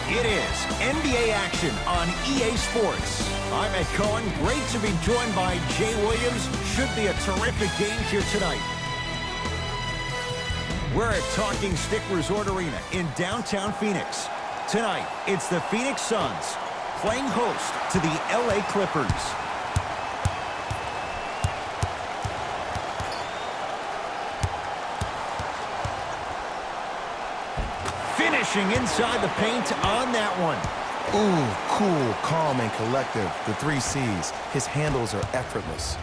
It is NBA action on EA Sports. I'm Ed Cohen. Great to be joined by Jay Williams. Should be a terrific game here tonight. We're at Talking Stick Resort Arena in downtown Phoenix. Tonight, it's the Phoenix Suns playing host to the LA Clippers. Finishing inside the paint on that one. Ooh, cool, calm, and collective. The 3 C's. His handles are effortless.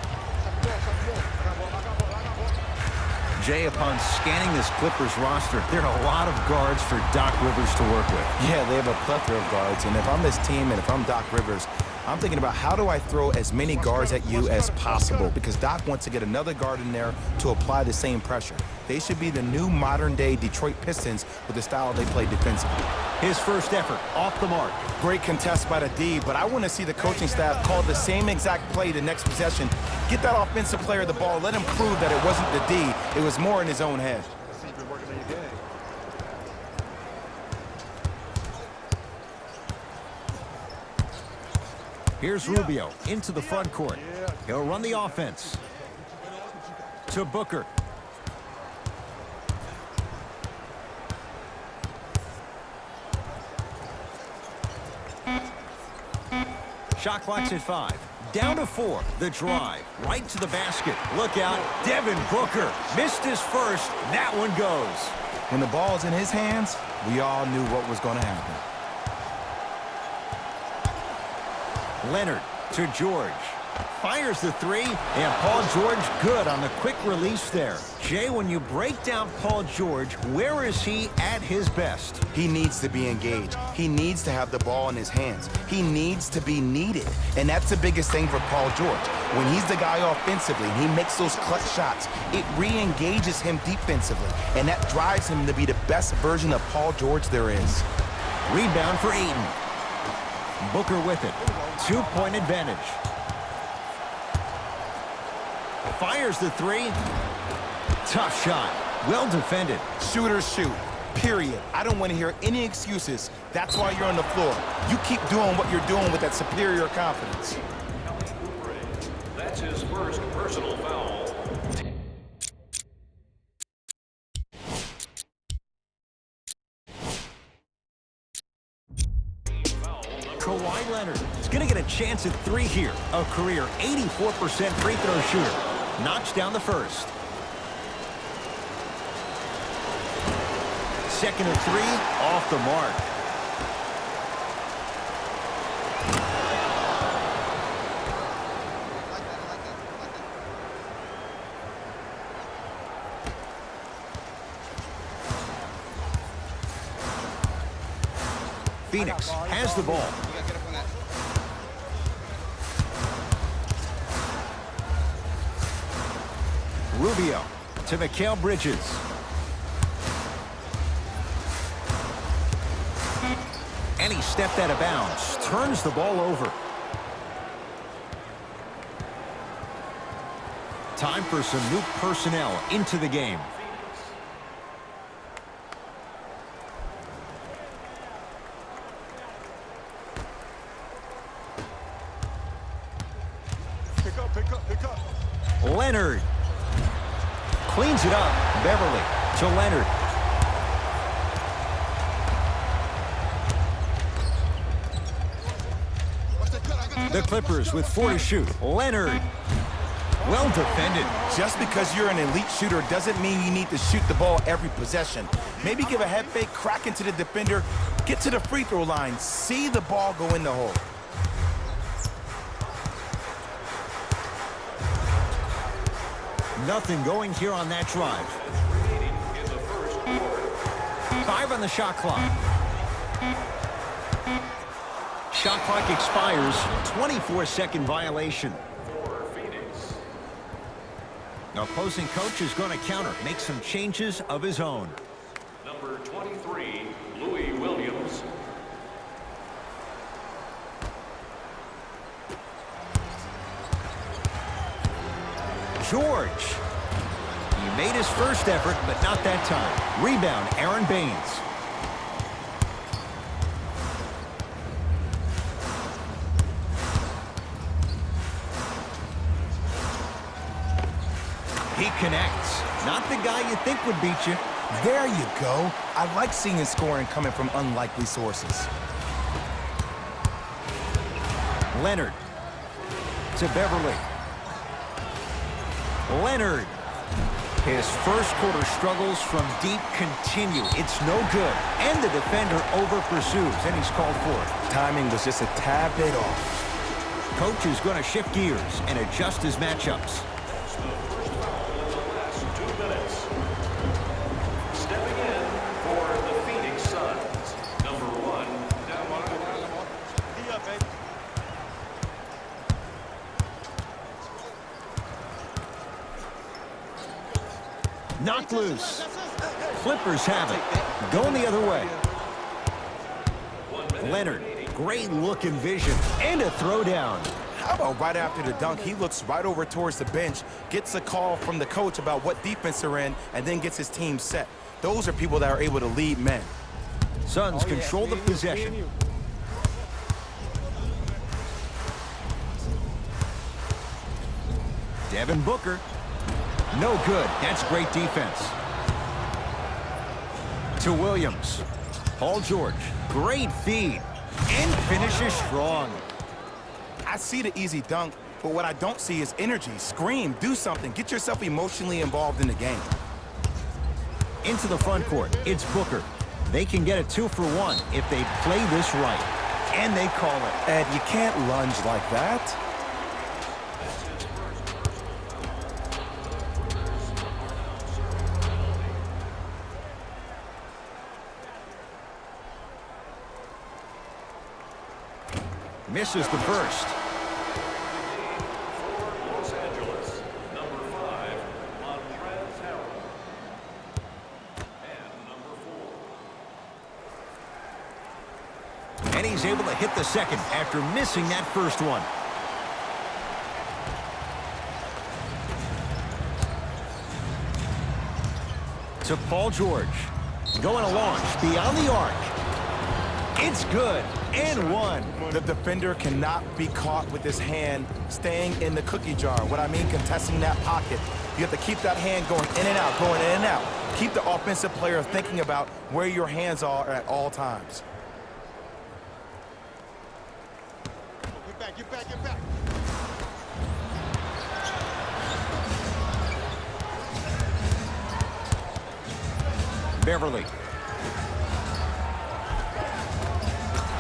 Jay, upon scanning this Clippers roster, there are a lot of guards for Doc Rivers to work with. Yeah, they have a plethora of guards, and if I'm this team and if I'm Doc Rivers, I'm thinking about how do I throw as many guards at you as possible, because Doc wants to get another guard in there to apply the same pressure. They should be the new modern-day Detroit Pistons with the style they play defensively. His first effort off the mark. Great contest by the D, but I want to see the coaching staff call the same exact play the next possession. Get that offensive player the ball. Let him prove that it wasn't the D. It was more in his own head. Here's Rubio into the front court. He'll run the offense. To Booker. Shot clock's at 5. Down to 4. The drive. Right to the basket. Look out. Devin Booker. Missed his first. That one goes. When the ball's in his hands, we all knew what was going to happen. Leonard to George. Fires the 3, and Paul George good on the quick release there. Jay, when you break down Paul George, where is he at his best? He needs to be engaged. He needs to have the ball in his hands. He needs to be needed. And that's the biggest thing for Paul George. When he's the guy offensively and he makes those clutch shots, it re-engages him defensively. And that drives him to be the best version of Paul George there is. Rebound for Ayton. Booker with it. 2-point advantage. Fires the 3. Tough shot. Well defended. Shooters shoot. Period. I don't want to hear any excuses. That's why you're on the floor. You keep doing what you're doing with that superior confidence. That's his first personal foul. Kawhi Leonard is going to get a chance at 3 here. A career 84% free throw shooter. Knocks down the first. Second of 3, off the mark. Phoenix has the ball. Rubio to Mikal Bridges. And he stepped out of bounds. Turns the ball over. Time for some new personnel into the game. Pick up. Leonard. Cleans it up. Beverly to Leonard. The Clippers with 4 to shoot. Leonard. Well defended. Just because you're an elite shooter doesn't mean you need to shoot the ball every possession. Maybe give a head fake, crack into the defender, get to the free throw line, see the ball go in the hole. Nothing going here on that drive. 5 on the shot clock. Shot clock expires. 24-second violation. Opposing coach is going to counter, make some changes of his own. Number 23, Louis Williams. George. He made his first effort, but not that time. Rebound, Aaron Baines. connects. Not the guy you think would beat you. There you go. I like seeing scoring coming from unlikely sources. Leonard to Beverly. Leonard. His first quarter struggles from deep continue. It's no good. And the defender over-pursues, and he's called for it. Timing was just a tad bit off. Coach is going to shift gears and adjust his matchups. That's the first foul in the last 2 minutes. Stepping in for the Phoenix Suns, number 1, Knocked loose. Clippers have it. Going the other way. Leonard, great look and vision. And a throwdown. How about right after the dunk, he looks right over towards the bench, gets a call from the coach about what defense they're in, and then gets his team set. Those are people that are able to lead men. Suns control the possession. Devin Booker. No good. That's great defense. To Williams. Paul George. Great feed. And finishes strong. I see the easy dunk, but what I don't see is energy. Scream, do something. Get yourself emotionally involved in the game. Into the front court. It's Booker. They can get a 2-for-1 if they play this right. And they call it. Ed, you can't lunge like that. Misses the first. For Los Angeles, number 5, Montrezl Harrell. And number 4. And he's able to hit the second after missing that first one. To Paul George. Going a launch beyond the arc. It's good. And one. The defender cannot be caught with his hand staying in the cookie jar. What I mean, contesting that pocket. You have to keep that hand going in and out, going in and out. Keep the offensive player thinking about where your hands are at all times. Get back, get back, get back. Beverly.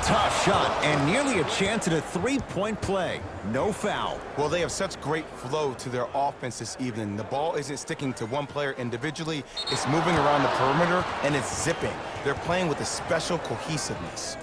Tough shot and nearly a chance at a three-point play. No foul. Well, they have such great flow to their offense this evening. The ball isn't sticking to one player individually. It's moving around the perimeter, and it's zipping. They're playing with a special cohesiveness.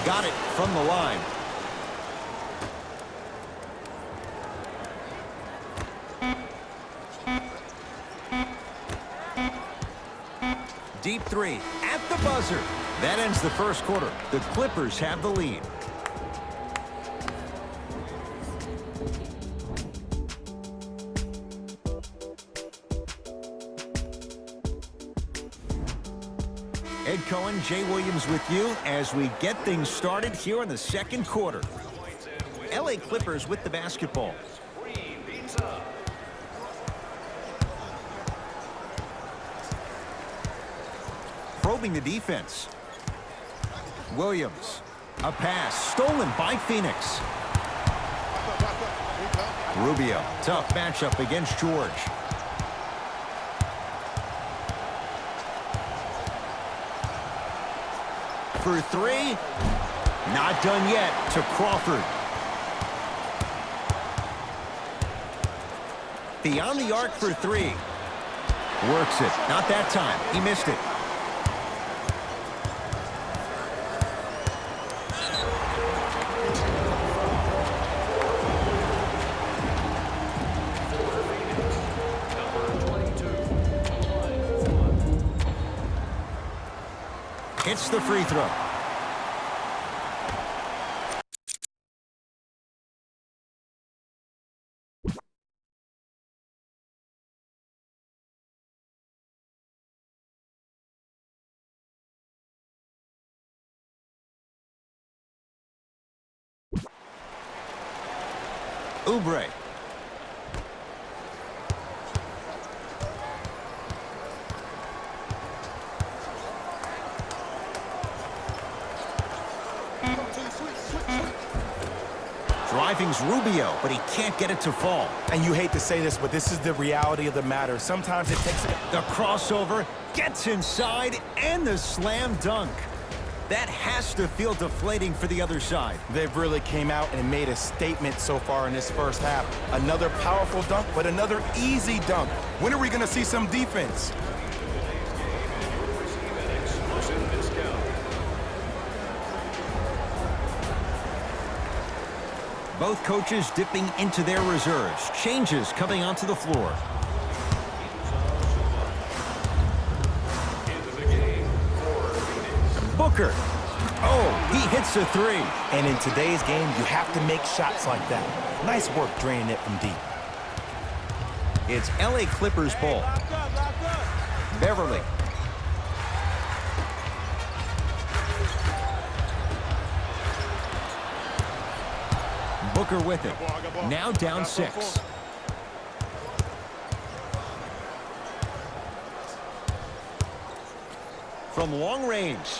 Got it from the line. Deep three at the buzzer. That ends the first quarter. The Clippers have the lead. Ed Cohen, Jay Williams with you as we get things started here in the second quarter. LA Clippers with the basketball. Probing the defense. Williams. A pass stolen by Phoenix. Rubio. Tough matchup against George. For three. Not done yet to Crawford. Beyond the arc for three. Works it. Not that time. He missed it. Hits the free throw. Oubre. Driving's Rubio, but he can't get it to fall. And you hate to say this, but this is the reality of the matter. Sometimes it takes The crossover gets inside and the slam dunk. That has to feel deflating for the other side. They've really came out and made a statement so far in this first half. Another powerful dunk, but another easy dunk. When are we going to see some defense? Both coaches dipping into their reserves. Changes coming onto the floor. Booker. Oh, he hits a three. And in today's game, you have to make shots like that. Nice work draining it from deep. It's LA Clippers ball. Beverly. Booker with it. Now down 6. From long range.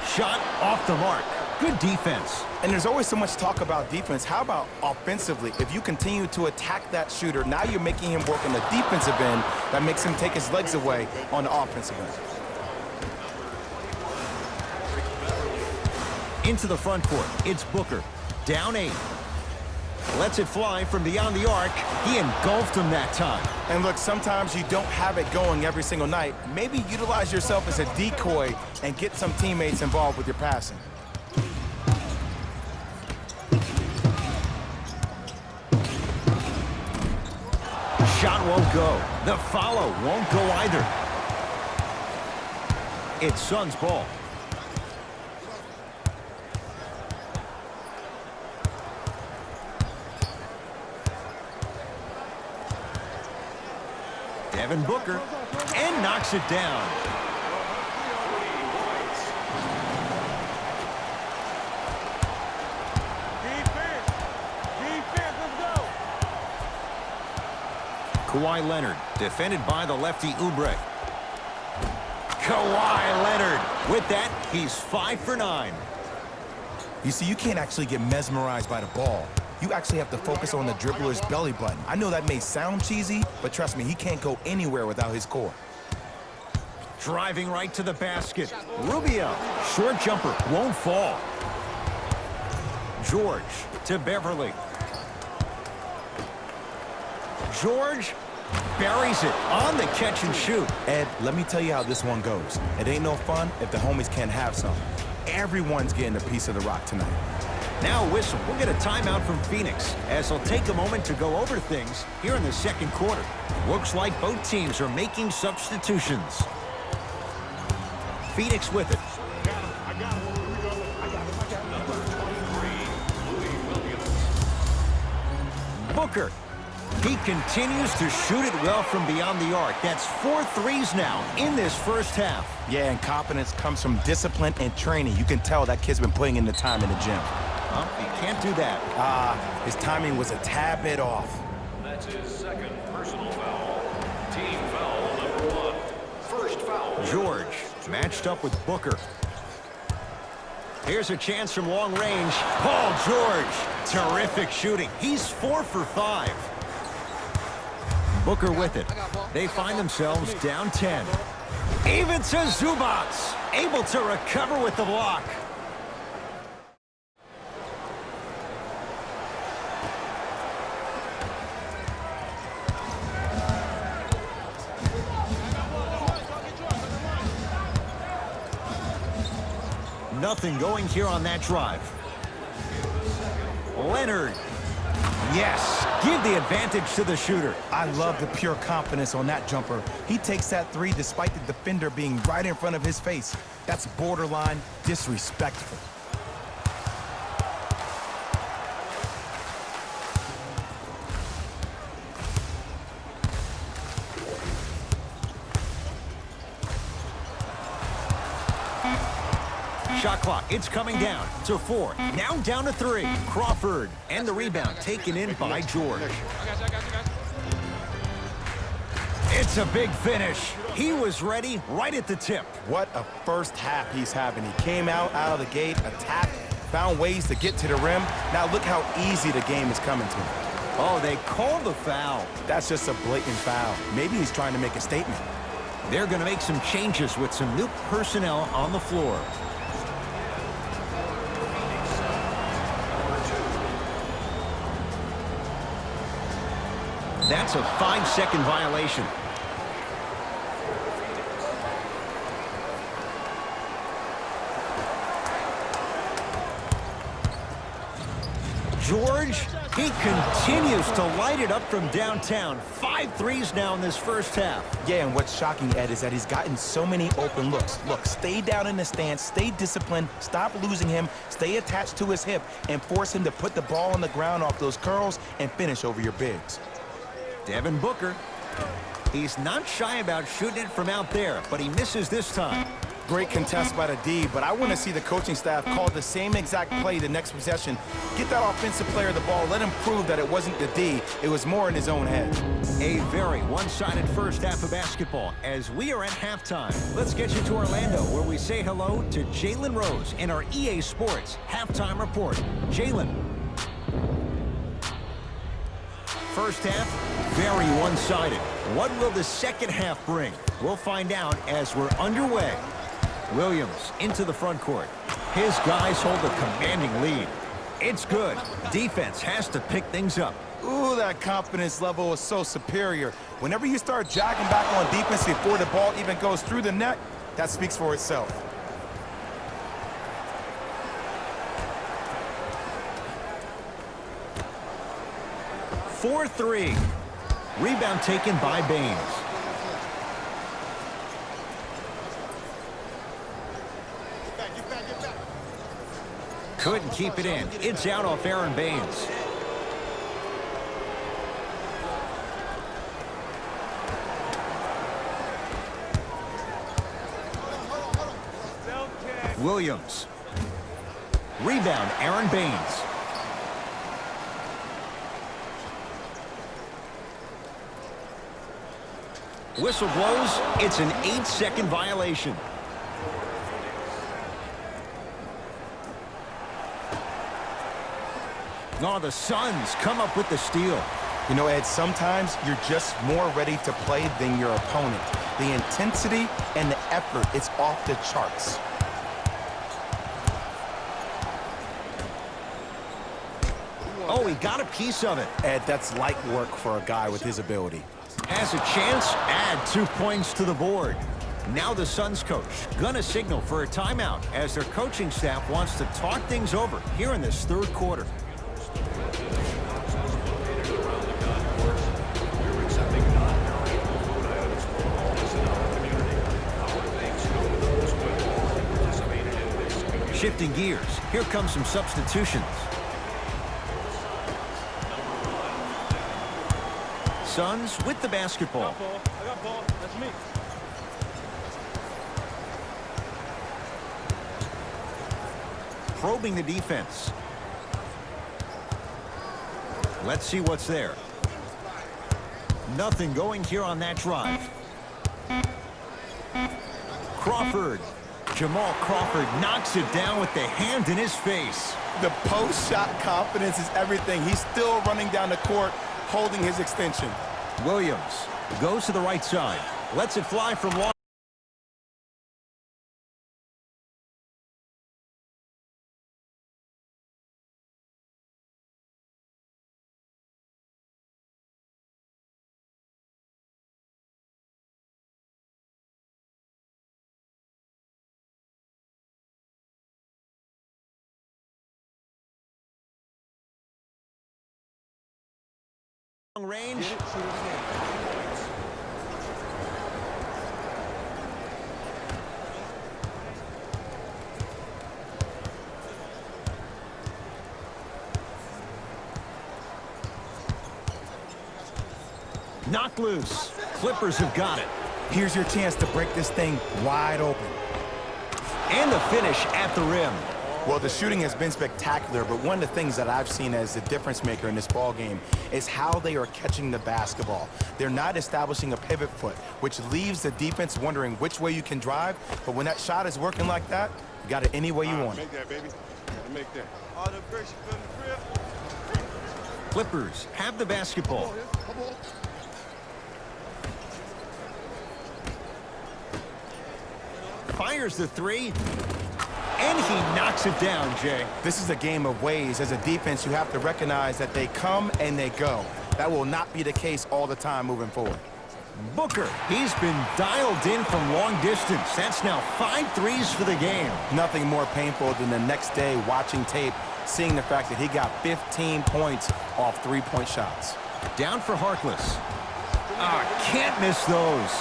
Shot off the mark. Good defense. And there's always so much talk about defense. How about offensively? If you continue to attack that shooter, now you're making him work on the defensive end. That makes him take his legs away on the offensive end. Into the front court. It's Booker. Down 8. Lets it fly from beyond the arc. He engulfed him that time. And look, sometimes you don't have it going every single night. Maybe utilize yourself as a decoy and get some teammates involved with your passing. Shot won't go. The follow won't go either. It's Suns ball. Devin Booker, and knocks it down. Kawhi Leonard, defended by the lefty Oubre. Kawhi Leonard. With that, he's 5 for 9. You see, you can't actually get mesmerized by the ball. You actually have to focus on the dribbler's belly button. I know that may sound cheesy, but trust me, he can't go anywhere without his core. Driving right to the basket. Rubio. Short jumper. Won't fall. George to Beverly. George buries it on the catch and shoot. Ed, let me tell you how this one goes. It ain't no fun if the homies can't have some. Everyone's getting a piece of the rock tonight. Now a whistle. We'll get a timeout from Phoenix as they'll take a moment to go over things here in the second quarter. Looks like both teams are making substitutions. Phoenix with it. Booker. He continues to shoot it well from beyond the arc. That's 4 threes now in this first half. Yeah, and confidence comes from discipline and training. You can tell that kid's been putting in the time in the gym. You can't do that. His timing was a tad bit off. That's his second personal foul. Team foul number 1. First foul. George matched up with Booker. Here's a chance from long range. Paul George. Terrific shooting. He's 4 for 5. Booker with it. They find themselves down 10. Even to Zubats. Able to recover with the block. Nothing going here on that drive. Leonard. Yes, give the advantage to the shooter. I love the pure confidence on that jumper. He takes that three despite the defender being right in front of his face. That's borderline disrespectful. shot clock. It's coming down to 4. Now down to 3. Crawford. And the rebound taken in by George. It's a big finish. He was ready right at the tip. What a first half he's having. He came out of the gate, attacked, found ways to get to the rim. Now look how easy the game is coming to him. Oh, they called the foul. That's just a blatant foul. Maybe he's trying to make a statement. They're going to make some changes with some new personnel on the floor. That's a 5-second violation. George, he continues to light it up from downtown. 5 threes now in this first half. Yeah, and what's shocking, Ed, is that he's gotten so many open looks. Look, stay down in the stance, stay disciplined, stop losing him, stay attached to his hip, and force him to put the ball on the ground off those curls and finish over your bigs. Devin Booker. He's not shy about shooting it from out there, but he misses this time. Great contest by the D, but I want to see the coaching staff call the same exact play the next possession. Get that offensive player the ball. Let him prove that it wasn't the D. It was more in his own head. A very one-sided first half of basketball as we are at halftime. Let's get you to Orlando, where we say hello to Jalen Rose in our EA Sports Halftime Report. Jalen. First half, very one-sided. What will the second half bring? We'll find out as we're underway. Williams into the front court. His guys hold a commanding lead. It's good. Defense has to pick things up. Ooh, that confidence level is so superior. Whenever you start jogging back on defense before the ball even goes through the net, that speaks for itself. For 3. Rebound taken by Baines. Get back. Couldn't keep it in. It's out off Aaron Baines. Williams. Rebound, Aaron Baines. Whistle blows. It's an 8-second violation. Oh, the Suns come up with the steal. You know, Ed, sometimes you're just more ready to play than your opponent. The intensity and the effort, it's off the charts. Oh, he got a piece of it. Ed, that's light work for a guy with his ability. Has a chance, add 2 points to the board. Now the Suns coach gonna signal for a timeout as their coaching staff wants to talk things over here in this third quarter. Shifting gears, here come some substitutions. Suns with the basketball. I got ball. That's me. Probing the defense. Let's see what's there. Nothing going here on that drive. Crawford. Jamal Crawford knocks it down with the hand in his face. The post-shot confidence is everything. He's still running down the court, holding his extension. Williams goes to the right side. Lets it fly from long. Range. Knock loose. Clippers have got it. Here's your chance to break this thing wide open. And the finish at the rim. Well, the shooting has been spectacular, but one of the things that I've seen as the difference maker in this ball game is how they are catching the basketball. They're not establishing a pivot foot, which leaves the defense wondering which way you can drive, but when that shot is working like that, you got it any way you want it. Make that, baby. Gotta make that. All the bricks you put in the crib. Clippers have the basketball. Come on. Fires the three. And he knocks it down, Jay. This is a game of ways. As a defense, you have to recognize that they come and they go. That will not be the case all the time moving forward. Booker, he's been dialed in from long distance. That's now 5 threes for the game. Nothing more painful than the next day watching tape, seeing the fact that he got 15 points off three-point shots. Down for Harkless. Can't miss those.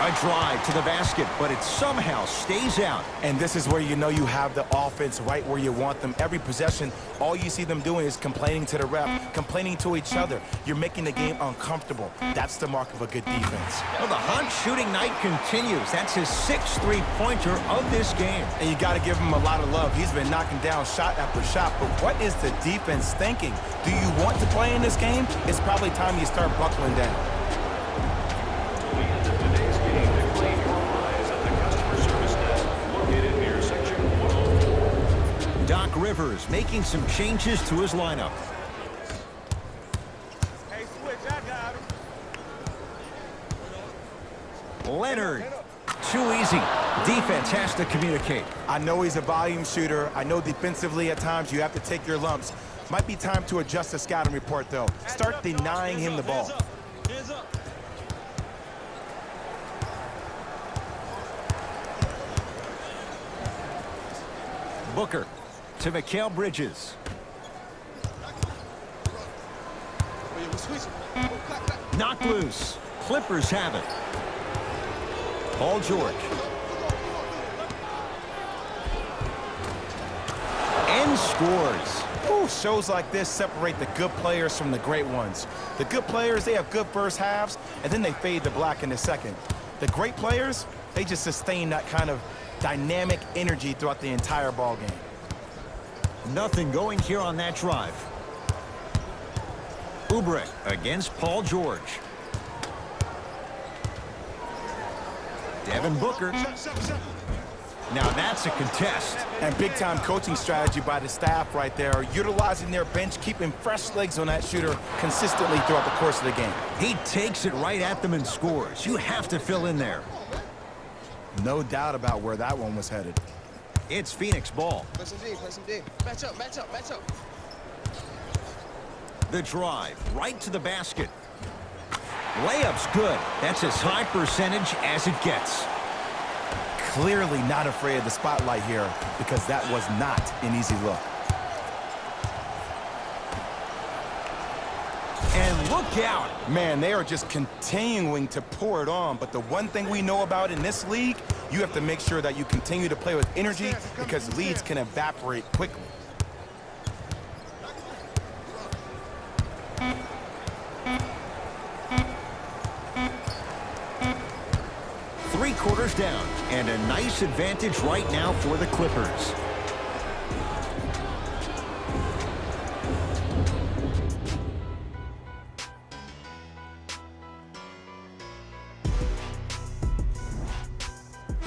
A drive to the basket, but it somehow stays out. And this is where you know you have the offense right where you want them. Every possession, all you see them doing is complaining to the ref, complaining to each other. You're making the game uncomfortable. That's the mark of a good defense. Well, the Hunt shooting night continues. That's his 6th three-pointer of this game. And you got to give him a lot of love. He's been knocking down shot after shot. But what is the defense thinking? Do you want to play in this game? It's probably time you start buckling down. Doc Rivers making some changes to his lineup. Hey, switch, I got him. Leonard, too easy. Defense has to communicate. I know he's a volume shooter. I know defensively at times you have to take your lumps. Might be time to adjust the scouting report, though. Start denying him the ball. Hands up. Booker to Mikal Bridges. Knocked loose. Clippers have it. Paul George. And scores. Ooh, shows like this separate the good players from the great ones. The good players, they have good first halves, and then they fade to black in the second. The great players, they just sustain that kind of dynamic energy throughout the entire ball game. Nothing going here on that drive. Oubre against Paul George. Devin Booker. Now that's a contest. And big-time coaching strategy by the staff right there, utilizing their bench, keeping fresh legs on that shooter consistently throughout the course of the game. He takes it right at them and scores. You have to fill in there. No doubt about where that one was headed. It's Phoenix ball. Press him D, press him D. Match up, match up, match up. The drive right to the basket. Layup's good. That's as high percentage as it gets. Clearly not afraid of the spotlight here because that was not an easy look. And look out. Man, they are just continuing to pour it on. But the one thing we know about in this league, you have to make sure that you continue to play with energy because leads can evaporate quickly. Three-quarters down, and a nice advantage right now for the Clippers.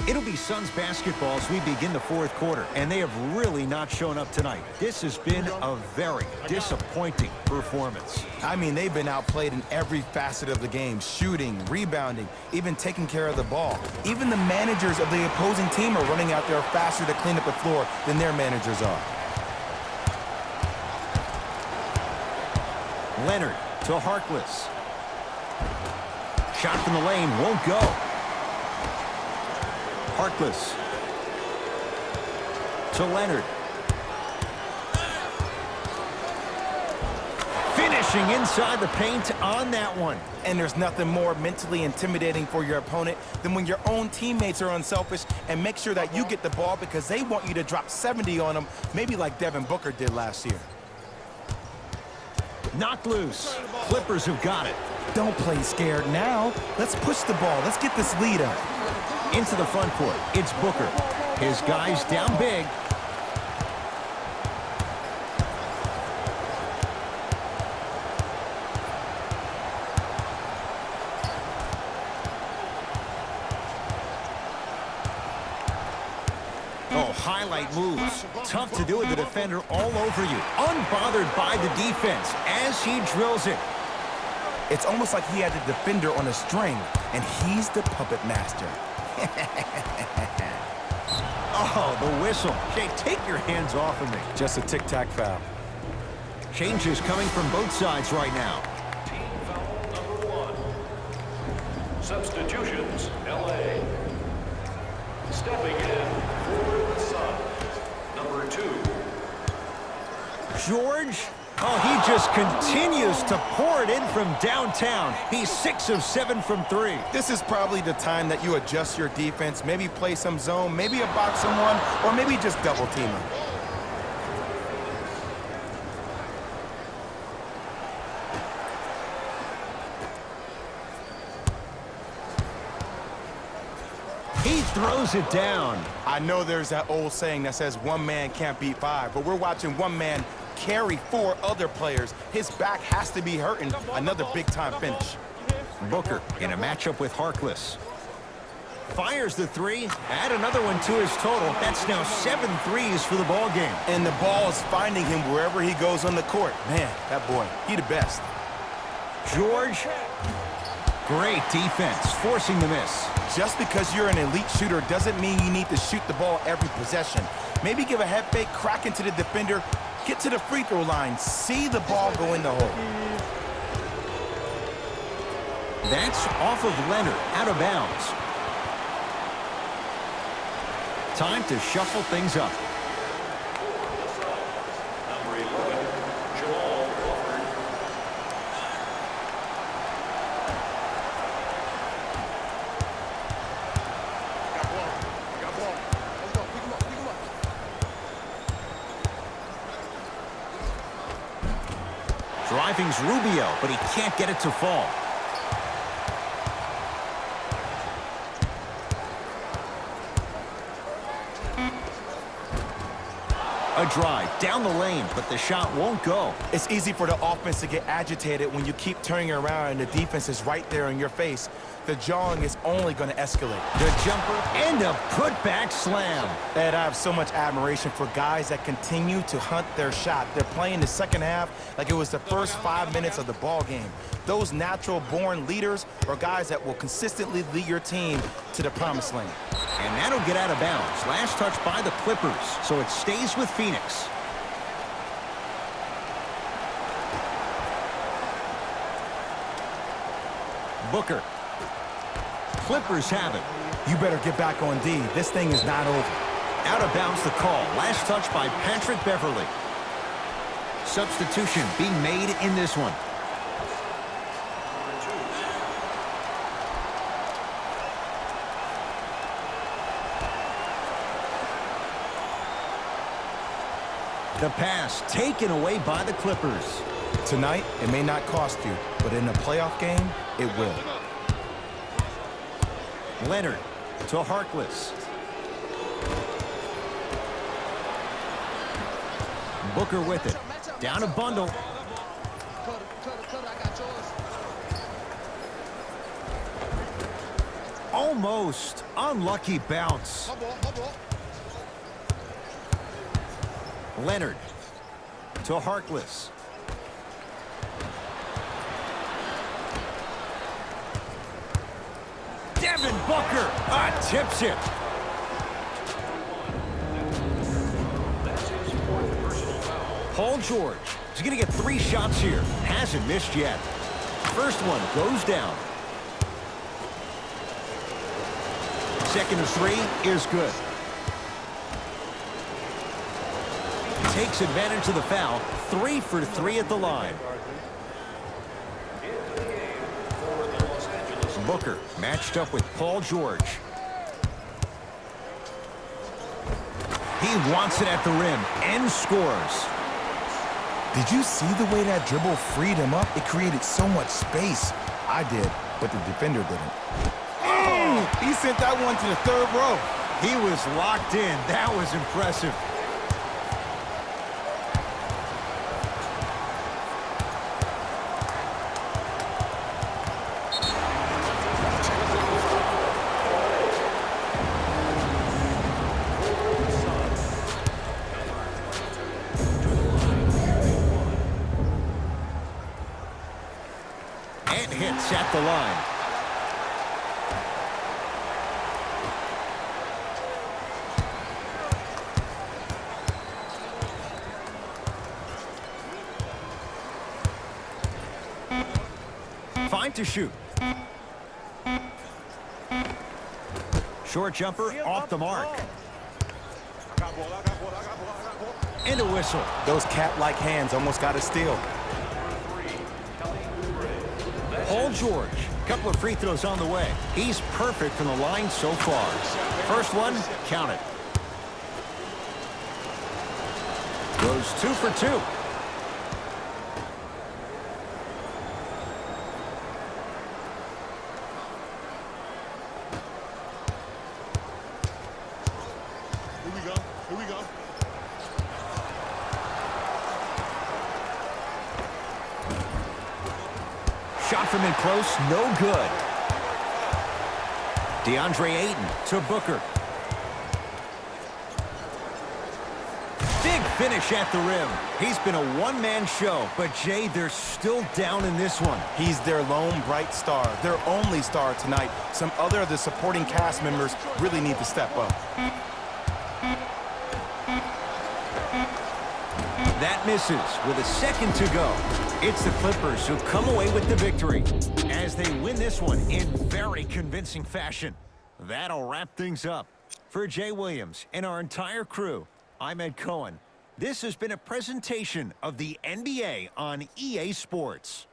It'll be Suns basketball as we begin the fourth quarter, and they have really not shown up tonight. This has been a very disappointing performance. I mean, they've been outplayed in every facet of the game, shooting, rebounding, even taking care of the ball. Even the managers of the opposing team are running out there faster to clean up the floor than their managers are. Leonard to Harkless. Shot from the lane won't go. Harkless. To Leonard. Finishing inside the paint on that one. And there's nothing more mentally intimidating for your opponent than when your own teammates are unselfish and make sure that you get the ball because they want you to drop 70 on them, maybe like Devin Booker did last year. Knocked loose. Clippers have got it. Don't play scared now. Let's push the ball. Let's get this lead up. Into the front court. It's Booker. His guys down big. Highlight moves. Tough to do with the defender all over you. Unbothered by the defense as he drills it. It's almost like he had the defender on a string, and he's the puppet master. Oh, the whistle. Jay, take your hands off of me. Just a tic-tac foul. Changes coming from both sides right now. Team foul number 1. Substitutions, L.A. Stepping in for the Suns, number 2. George? Oh, he just continues to pour it in from downtown. He's 6 of 7 from 3. This is probably the time that you adjust your defense, maybe play some zone, maybe a box someone, or maybe just double team him. He throws it down. I know there's that old saying that says one man can't beat 5, but we're watching one man carry 4 other players. His back has to be hurting. Another big-time finish. Booker in a matchup with Harkless. Fires the 3. Add another one to his total. That's now 7 threes for the ball game. And the ball is finding him wherever he goes on the court. Man, that boy, he the best. George, great defense, forcing the miss. Just because you're an elite shooter doesn't mean you need to shoot the ball every possession. Maybe give a head fake, crack into the defender, get to the free throw line, see the ball go in the hole. That's off of Leonard, out of bounds. Time to shuffle things up. Number 11, Jamal Crawford. Got ball. Let's go. Pick him up. Pick him up. Driving's Rubio, but he can't get it to fall. A drive down the lane, but the shot won't go. It's easy for the offense to get agitated when you keep turning around and the defense is right there in your face. The jawing is only going to escalate. The jumper and a putback slam. Ed, I have so much admiration for guys that continue to hunt their shot. They're playing the second half like it was the first 5 minutes of the ball game. Those natural-born leaders are guys that will consistently lead your team to the promised land. And that'll get out of bounds. Last touch by the Clippers, so it stays with Phoenix. Booker. Clippers have it. You better get back on D. This thing is not over. Out of bounds the call. Last touch by Patrick Beverly. Substitution being made in this one. The pass taken away by the Clippers. Tonight, it may not cost you, but in a playoff game, it will. Leonard to Harkless. Booker with it. Down a bundle. Cutter, I got yours. Almost unlucky bounce. My ball. Leonard to Harkless. Devin Booker tips it. That's his 4th personal foul. Paul George is going to get 3 shots here. Hasn't missed yet. First one goes down. second of three is good. Takes advantage of the foul. 3 for 3 at the line. Into the game for the Los Angeles. Booker matched up with Paul George. He wants it at the rim and scores. Did you see the way that dribble freed him up? It created so much space. I did, but the defender didn't. Oh, he sent that one to the third row. He was locked in. That was impressive. And hits at the line. Fine to shoot. Short jumper off the mark. And a whistle. Those cat-like hands almost got a steal. Paul George, couple of free throws on the way. He's perfect from the line so far. First one, count it. Goes 2 for 2. Here we go. Here we go. Shot from in close, no good. DeAndre Ayton to Booker. Big finish at the rim. He's been a one-man show, but Jay, they're still down in this one. He's their lone bright star, their only star tonight. Some other of the supporting cast members really need to step up. That misses with a second to go. It's the Clippers who come away with the victory as they win this one in very convincing fashion. That'll wrap things up. For Jay Williams and our entire crew, I'm Ed Cohen. This has been a presentation of the NBA on EA Sports.